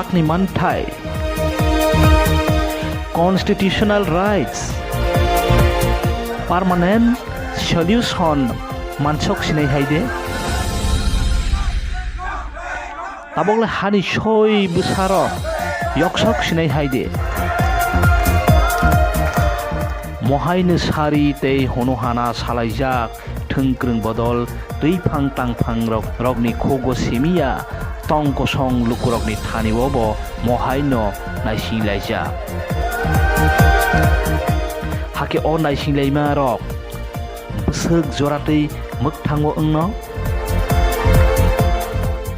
hakni manthai constitutional rights permanent solution mansok sinai haide tabokle hani soi busaro yoksok sinai haide mohaino sari tei honohana salaijak thongkrong bodol tuifang tangphang rokni khogo simia tongkosong lukurokni thaniwobo mohaino naisinglaijak hake o naisinglaima rok bosok joratei mokthango wngno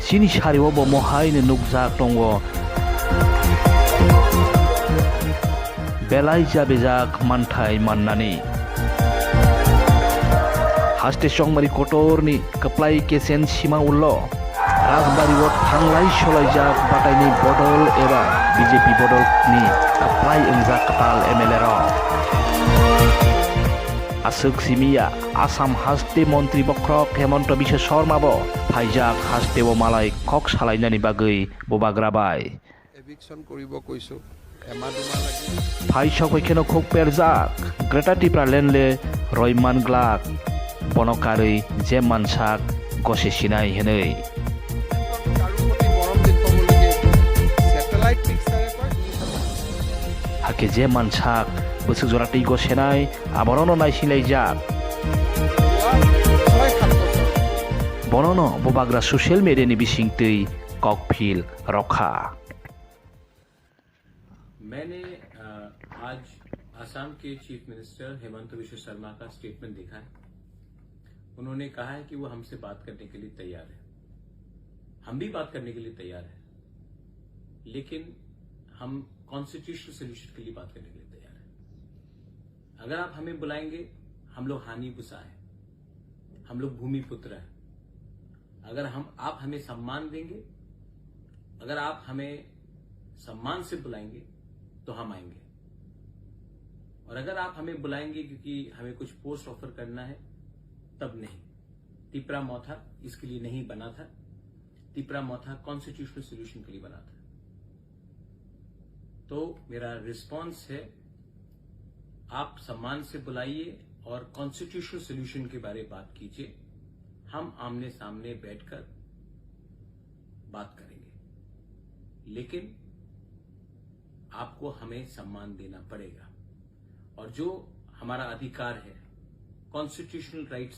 sini sariwobo mohaino nukjak tongo belai jabejak manthai mannani haste songmari kotorni kaplai kesen sima ullo rajbari thanglai solaijak bataini bodol eba BJP bodol ni kaplai engjak katal MLA ro asuk simia Assam haste mantri bokrok Hemanta Biswa Sarma bo phaijak haste bo malai khok salainani bagui bobagrabai eviction koribo koisu emaduma lagi phaisok oikeno khok perjak Greta Tipra lenle roiman glak bonokari je mansak gose sinai henei কারুপতি মরম দেখব বলিকে satellite পিকচারে কয় hake je mansak bosok joratei gosenai aborono naisilaijak bonono bobagra social media ni bisingtei kokphil rokha मैंने आज असम के chief minister Hemant Biswa Sharma का statement देखा है। उन्होंने कहा है कि वो हमसे बात करने के लिए तैयार है। हम भी बात करने के लिए तैयार है, लेकिन हम कॉन्स्टिट्यूशनल सोल्यूशन के लिए बात करने के लिए तैयार है। अगर आप हमें बुलाएंगे, हम लोग हानि बुसा है, हम लोग भूमि पुत्र है। अगर आप हमें सम्मान देंगे, अगर आप हमें सम्मान से बुलाएंगे तो हम आएंगे। और अगर आप हमें बुलाएंगे क्योंकि हमें कुछ पोस्ट ऑफर करना है, तब नहीं। तिपरा मौथा इसके लिए नहीं बना था। तिपरा मौथा कॉन्स्टिट्यूशनल सोल्यूशन के लिए बना था। तो मेरा रिस्पांस है, आप सम्मान से बुलाइए और कॉन्स्टिट्यूशनल सोल्यूशन के बारे में बात कीजिए। हम आमने सामने बैठकर बात करेंगे, लेकिन आपको हमें सम्मान देना पड़ेगा। और जो हमारा अधिकार है, कॉन्स्टिट्यूशनल राइट्स